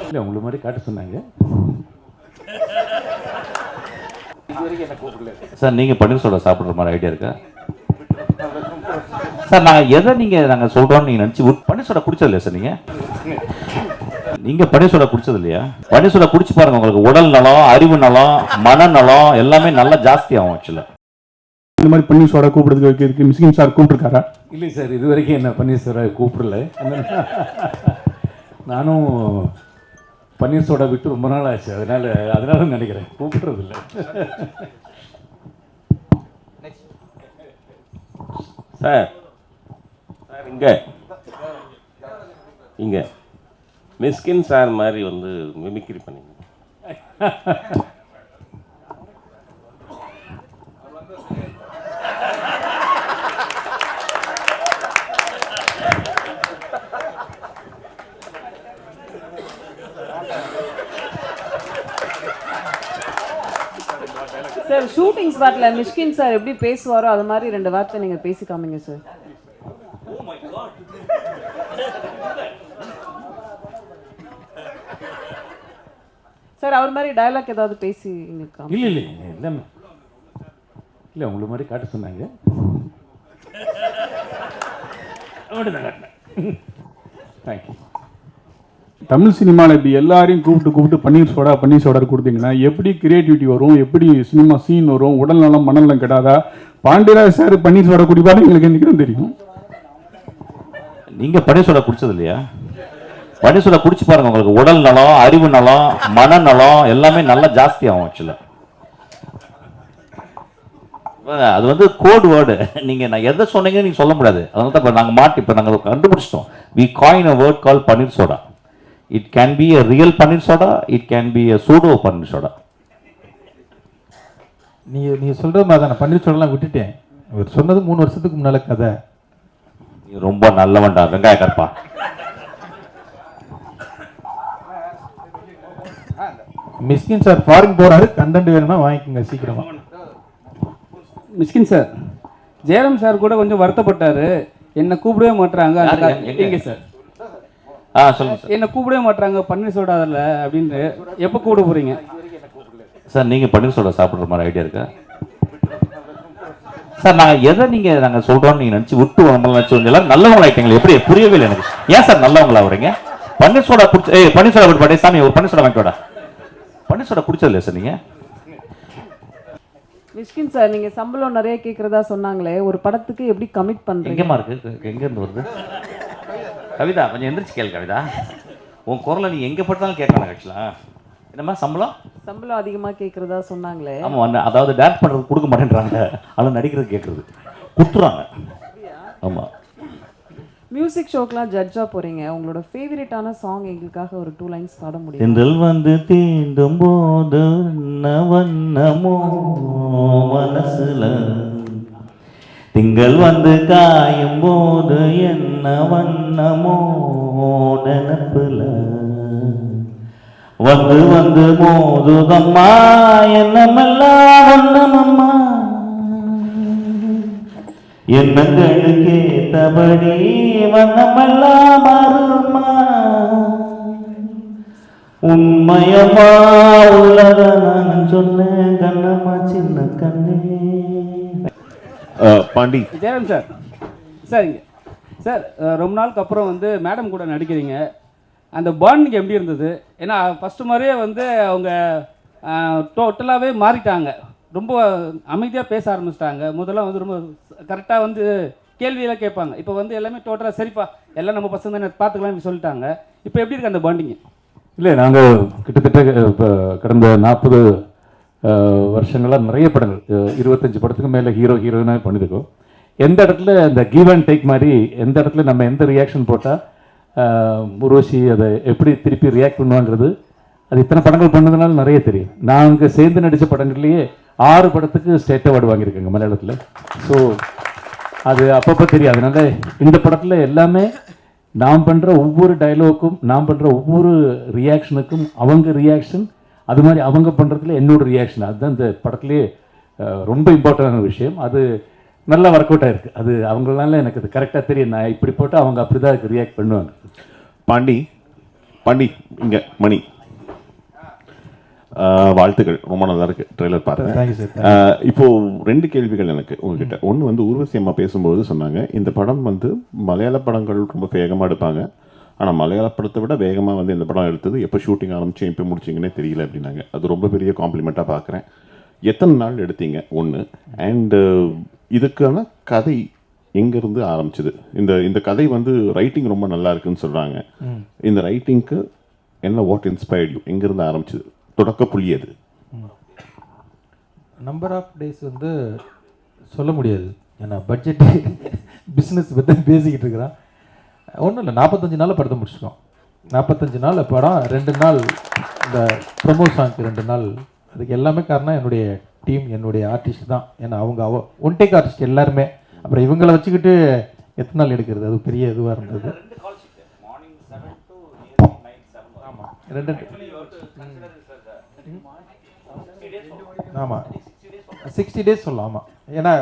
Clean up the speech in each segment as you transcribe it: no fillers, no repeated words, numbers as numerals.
இல்லை உங்களை மாதிரி காட்ட சொன்னாங்க. சார் நீங்கள் பன்னீர் சோடா சாப்பிட்ற மாதிரி ஐடியா இருக்கா சார்? நாங்கள் சொல்கிறோம்னு நீங்கள் நினச்சி பன்னீர் சோடா குடிச்சது இல்லையா சார்? நீங்கள் பன்னீர் சோடா குடிச்சது இல்லையா? பன்னீர் சோடா குடிச்சு பாருங்க, உங்களுக்கு உடல் நலம், அறிவு நலம், மனநலம் எல்லாமே நல்லா ஜாஸ்தி ஆகும். ஆக்சுவலாக இந்த மாதிரி பன்னீர் சோடா கூப்பிடுறதுக்கு வைக்கிறதுக்கு மிஸ்கின் சார் கூப்பிட்டுருக்காரா? இல்லை சார், இது வரைக்கும் என்ன பன்னீர் சோடா கூப்பிடல. நானும் பன்னீர் சோடா விட்டு ரொம்ப நாள் ஆச்சு, அதனால நினைக்கிறேன் கூப்பிடுறது இல்லை. சார் சார் இங்கே மிஸ்கின் சார் மாதிரி வந்து மிமிக்ரி பண்ணிங்க. சார் ஷூட்டிங் ஸ்பாட்ல மிஷ்கின் சார் எப்படி பேசுவாரோ அது மாதிரி 2 வார்த்தை நீங்க பேசி காமிங்க சார். சார் அவர் மாதிரி டயலாக் ஏதாவது பேசி எங்களுக்கு இல்லை எல்லாமே இல்லை உங்களை மாதிரி காட்ட சொன்னாங்க. தேங்க்யூ. தமிழ் சினிமாவில் இப்படி எல்லாரையும் கூப்பிட்டு பன்னீர் சோடா கொடுத்தீங்கன்னா எப்படி கிரியேட்டிவிட்டி வரும், எப்படி சினிமா சீன் வரும், உடல் நலம் மனநலம் கெடாதா? பாண்டியராஜ் சார் பன்னீர் சோடா குடிப்பாரு எங்களுக்கு என்றைக்கும் தெரியும். நீங்கள் பன்னீர் சோடா குடிச்சது இல்லையா? பன்னீர் சோடா குடிச்சு பாருங்க, உங்களுக்கு உடல் நலம், அறிவு நலம், மனநலம் எல்லாமே நல்லா ஜாஸ்தி ஆகும். ஆக்சுவலாக அது வந்து கோட் வேர்டு. நான் எதை சொன்னீங்கன்னு நீங்கள் சொல்ல முடியாது. அதனால தான் இப்போ நாங்கள் கண்டுபிடிச்சிட்டோம். We coin a word call panneer soda. It can be a real paneer soda, it can be a pseudo paneer soda. நீ சொல்கிற மாதிரி தான் பன்னீர் சோடாலாம் விட்டுட்டேன். இவர் சொன்னது 3 வருஷத்துக்கு முன்னால் கதை. நீ ரொம்ப நல்லவன்டா வெங்காய கற்பா. மிஸ்கின் சார் ஃபாரின் போகிறாரு, கண்டென்ட் வேணும்னா வாங்கிக்கோங்க சீக்கிரமா. மிஸ்கின் சார் ஜெயராம் சார் கூட கொஞ்சம் வருத்தப்பட்டாரு, என்னை கூப்பிடவே மாட்டுறாங்க. எங்கே சார் சொல்லுங்க சார். என்ன கூப்பிடவே மாட்டாங்க பன்னீர் சோடா அதில் அப்படின்னு. எப்போ கூப்பிட போகிறீங்க சார்? நீங்கள் பன்னீர் சோடா சாப்பிட்ற மாதிரி ஐடியா இருக்கா சார்? நாங்கள் சொல்கிறோம்னு நீங்கள் நினச்சி விட்டு நினச்சி எல்லாரும் நல்லவங்களா ஆகிட்டீங்களா? எப்படி புரியவே இல்லை எனக்கு. ஏன் சார் நல்லவங்களா வரீங்க? பன்னீர் சோடா குடிச்சு பன்னீர் சோடா விட்டு பாட்டே சாமி ஒரு பன்னீர் சோடா வாங்கிக்கோடா. பன்னீர் சோடா குடிச்சது இல்லையா சார் நீங்கள்? மிஷ்கின் சார் நீங்க சம்பளம் நிறைய கேட்கறதா சொன்னாங்களே, ஒரு படத்துக்கு எப்படி கமிட் பண்றீங்க? எங்கேமா இருக்கு? எங்கேருந்து வருது? கவிதா கொஞ்சம் எந்திரிச்சு கேளு. கவிதா உன் குரலை நீ எங்கே பட்டாலும் கேட்கணும். ஆக்சுவலா என்னம்மா சம்பளம் அதிகமாக கேட்குறதா சொன்னாங்களே. ஆமாம், அதாவது டேரக்ட் பண்ணுறது கொடுக்க மாட்டேன்றாங்க, ஆனால் நடிக்கிறது கேட்குறது கொடுத்துறாங்க. ஆமாம். மியூசிக் ஷோக்கெலாம் ஜட்ஜாக போகிறீங்க, உங்களோட ஃபேவரட்டான சாங் எங்களுக்காக ஒரு 2 லைன்ஸ் பாட முடியும்? தென்றல் வந்து தீண்டும் போது வண்ணமோ மனசுல, திங்கள் வந்து காயும் போது என்ன வண்ணமோ நினப்புல, வந்து மோதுதம்மா என்னமெல்லாம் வண்ணமம்மா, எண்ணங்களுக்கு ஏத்தபடி வண்ணமெல்லாம் மாறுமா, உண்மையம்மா உள்ளத நான் சொன்னேன் கண்ணம்மா சின்ன கண்ணே. பாண்டி ஜெயராம் சார் சரிங்க சார், ரொம்ப நாளுக்கு அப்புறம் வந்து மேடம் கூட நடிக்கிறீங்க. அந்த பாண்டிங் எப்படி இருந்தது? ஏன்னா ஃபஸ்ட்டு மாதிரியே வந்து அவங்க டோட்டலாகவே மாறிட்டாங்க, ரொம்ப அமைதியாக பேச ஆரம்பிச்சிட்டாங்க. முதல்ல வந்து ரொம்ப கரெக்டாக வந்து கேள்வியெல்லாம் கேட்பாங்க. இப்போ வந்து எல்லாமே டோட்டலாக சரிப்பா எல்லாம் நம்ம பசங்க தானே பார்த்துக்கலாம்னு சொல்லிட்டாங்க. இப்போ எப்படி இருக்குது அந்த பாண்டிங்கு? இல்லை, நாங்கள் கிட்டத்தட்ட இப்போ கடந்த 40 வருஷங்களாக நிறைய படங்கள் 25 படத்துக்கு மேலே ஹீரோயினாக பண்ணியிருக்கோம். எந்த இடத்துல இந்த கிவ் அண்ட் டேக் மாதிரி எந்த இடத்துல நம்ம எந்த ரியாக்ஷன் போட்டால் உருவசி அதை எப்படி திருப்பி ரியாக்ட் பண்ணுவாங்கிறது அது இத்தனை படங்கள் பண்ணதுனால நிறைய தெரியும். நாங்கள் சேர்ந்து நடித்த படங்கள்லேயே 6 படத்துக்கு ஸ்டேட் அவார்டு வாங்கியிருக்கேங்க மலையாளத்தில். ஸோ அது அப்பப்போ தெரியும். அதனால இந்த படத்தில் எல்லாமே நாம் பண்ணுற ஒவ்வொரு டைலாக்கும், நாம் பண்ணுற ஒவ்வொரு ரியாக்ஷனுக்கும் அவங்க ரியாக்ஷன், அது மாதிரி அவங்க பண்ணுறதுல என்னோட ரியாக்ஷன், அதுதான் இந்த படத்துலேயே ரொம்ப இம்பார்ட்டண்டான விஷயம். அது நல்லா ஒர்க் அவுட் ஆகிருக்கு. அது அவங்களால எனக்கு அது கரெக்டாக தெரியும். நான் இப்படி போட்டு அவங்க அப்படி தான் அதுக்கு ரியாக்ட் பண்ணுவாங்க. பாண்டி பாண்டி இங்கே மணி வாழ்த்துக்கள், ரொம்ப நல்லா இருக்கு ட்ரெய்லர் பார்த்தேன். Thank you sir. இப்போ 2 கேள்விகள் எனக்கு உங்ககிட்ட. ஒன்று வந்து ஊர்வசி அம்மா பேசும்போது சொன்னாங்க, இந்த படம் வந்து மலையாள படங்கள் ரொம்ப வேகமாக எடுப்பாங்க, ஆனால் மலையாள படத்தை விட வேகமாக வந்து இந்த படம் எடுத்தது எப்போ ஷூட்டிங் ஆரம்பிச்சு எப்போ முடிச்சிங்கன்னே தெரியல அப்படின்னாங்க. அது ரொம்ப பெரிய காம்ப்ளிமெண்ட்டாக பார்க்குறேன். எத்தனை நாள் எடுத்தீங்க ஒன்று, அண்டு இதுக்கான கதை எங்கேருந்து ஆரம்பிச்சது? இந்த கதை வந்து ரைட்டிங் ரொம்ப நல்லா இருக்குன்னு சொல்கிறாங்க. இந்த ரைட்டிங்க்கு என்ன வாட் இன்ஸ்பயர்ட் யூ? எங்கேருந்து ஆரம்பிச்சது? தொடக்க புள்ளி அது? நம்பர் ஆஃப் டேஸ் வந்து சொல்ல முடியாது, ஏன்னா பட்ஜெட் பிஸ்னஸ் பற்றி பேசிக்கிட்டு இருக்கிறான். ஒன்றும் இல்லை, 45 நாளில் படத்தை முடிச்சிட்டோம். 45 நாள் படம், 2 நாள் இந்த ப்ரொமோ சாங்க்கு 2 நாள். அதுக்கு எல்லாமே காரணம் என்னுடைய டீம், என்னுடைய ஆர்டிஸ்ட் தான். ஏன்னா அவங்க ஒன் டேக் ஆர்டிஸ்ட் எல்லாருமே. அப்புறம் இவங்களை வச்சுக்கிட்டு எத்தனை நாள் எடுக்கிறது, அது பெரிய இதுவாக இருந்தது. ஆமாம், 2 ஆமாம் 60 டேஸ் சொல்லலாம். ஆமாம், ஏன்னா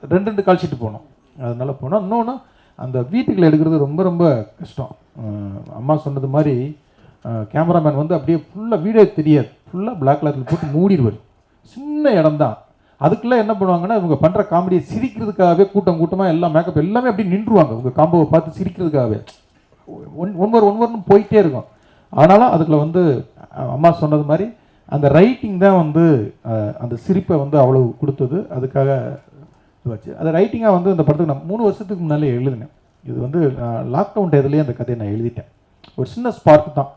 2 கால் ஷீட்டு போகணும், அதனால போனோம். இன்னொன்று அந்த வீட்டுக்குள்ள எடுக்கிறது ரொம்ப ரொம்ப கஷ்டம். அம்மா சொன்னது மாதிரி கேமராமேன் வந்து அப்படியே ஃபுல்லாக வீடியோ தெரியாது, ஃபுல்லாக பிளாக் கலரில் போட்டு மூடிடுவார். சின்ன இடம் தான், அதுக்குள்ளே என்ன பண்ணுவாங்கன்னா இவங்க பண்ணுற காமெடியை சிரிக்கிறதுக்காகவே கூட்டமாக எல்லாம் மேக்கப் எல்லாமே அப்படியே நின்றுவாங்க. உங்கள் காம்போவை பார்த்து சிரிக்கிறதுக்காகவே ஒன்வர்னு போயிட்டே இருக்கும். ஆனாலும் அதுக்குள்ள வந்து அம்மா சொன்னது மாதிரி அந்த ரைட்டிங் தான் வந்து அந்த சிரிப்பை வந்து அவ்வளோ கொடுத்தது. அதுக்காக இதுவாச்சு. அது ரைட்டிங்காக வந்து இந்த படத்துக்கு நான் 3 வருஷத்துக்கு முன்னாலே எழுதினேன். இது வந்து லாக்டவுன் டயத்துலேயே அந்த கதையை நான் எழுதிட்டேன். ஒரு சின்ன ஸ்பார்க் தான்.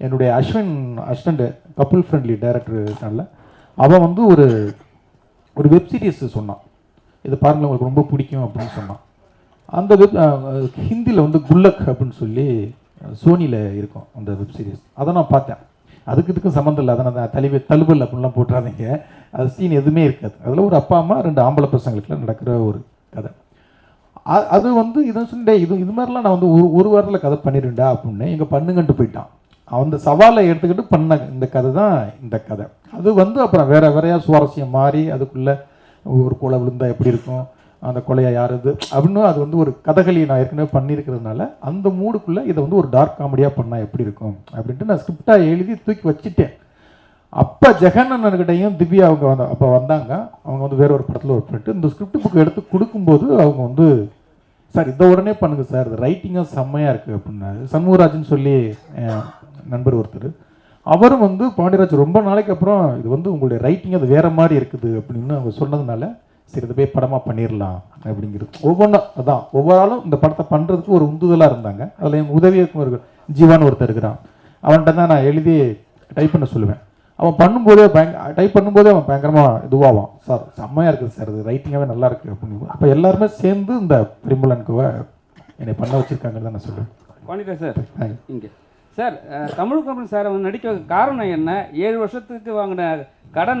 என்னுடைய அஸ்வின் அசிஸ்டண்ட், கப்புள் ஃப்ரெண்ட்லி டைரக்டர்னால அவன் வந்து ஒரு வெப் சீரிஸ் சொன்னான், இது பாருங்கள் உங்களுக்கு ரொம்ப பிடிக்கும் அப்படின்னு சொன்னான். அந்த ஹிந்தியில் வந்து குல்லக் அப்படின்னு சொல்லி சோனியில் இருக்கும் அந்த வெப் சீரிஸ். அதை நான் பார்த்தேன். இதுக்கும் சம்மந்தம் இல்லை, அதை நான் தழுவல் அப்படின்லாம் போட்டுறாதீங்க, அது சீன் எதுவுமே இருக்காது. அதில் ஒரு அப்பா அம்மா 2 ஆம்பளை பசங்களுக்குலாம் நடக்கிற ஒரு கதை. அது வந்து இதை சொல்லிட்டே இது மாதிரிலாம் நான் வந்து ஒரு வாரத்தில் கதை பண்ணிடுண்டா அப்படின்னு எங்கள் பண்ணுங்கன்ட்டு போயிட்டான். அந்த சவாலை எடுத்துக்கிட்டு பண்ண இந்த கதை தான் இந்த கதை. அது வந்து அப்புறம் வேறையாக சுவாரஸ்யம் மாறி அதுக்குள்ளே ஒரு கொலை விழுந்தால் எப்படி இருக்கும், அந்த கொலையை யார் இது அப்படின்னு அது வந்து ஒரு கதகளி நான் ஏற்கனவே பண்ணியிருக்கிறதுனால அந்த மூடுக்குள்ளே இதை வந்து ஒரு டார்க் காமெடியாக பண்ணால் எப்படி இருக்கும் அப்படின்ட்டு நான் ஸ்கிரிப்டாக எழுதி தூக்கி வச்சுட்டேன். அப்போ ஜெகன் அண்ணன்கிட்டையும் திவ்யா அவங்க அப்போ வந்தாங்க. அவங்க வந்து வேற ஒரு படத்தில் ஒர்க் பண்ணிட்டு இந்த ஸ்கிரிப்ட் புக் எடுத்து கொடுக்கும்போது அவங்க வந்து சார் இதை உடனே பண்ணுங்க சார், இது ரைட்டிங்காக செம்மையாக இருக்குது அப்படின்னாரு. சண்முகராஜன் சொல்லி நண்பர் ஒருத்தர், அவரும் வந்து பாண்டியராஜ் ரொம்ப நாளைக்கு அப்புறம் இது வந்து உங்களுடைய ரைட்டிங் அது வேறு மாதிரி இருக்குது அப்படின்னு அவங்க சொன்னதுனால சரி இதை போய் படமாக பண்ணிடலாம் அப்படிங்கிறது. அதான் ஒவ்வொரு ஆளும் இந்த படத்தை பண்ணுறதுக்கு ஒரு உந்துதலாக இருந்தாங்க. அதில் என் உதவி இயக்குனர் ஜீவான் ஒருத்தர் இருக்கிறான், அவன்கிட்ட தான் நான் எழுதி டைப் பண்ண சொல்லுவேன். அவன் பண்ணும்போதே டைப் பண்ணும்போதே அவன் பயங்கரமாக இதுவாவான், சார் செம்மையாக இருக்குது சார், இது ரைட்டிங்காகவே நல்லா இருக்குது அப்படின்னு. அப்போ எல்லாருமே சேர்ந்து இந்த பிரிம்புலனுக்குவை என்னை பண்ண வச்சுருக்காங்கன்னு தான் நான் சொல்லுவேன். பாண்டியராஜ் சார் இங்கே சார் தமிழ் கமல் சாரை வந்து நடிக்க காரணம் என்ன? 7 வருஷத்துக்கு வாங்கின கடன்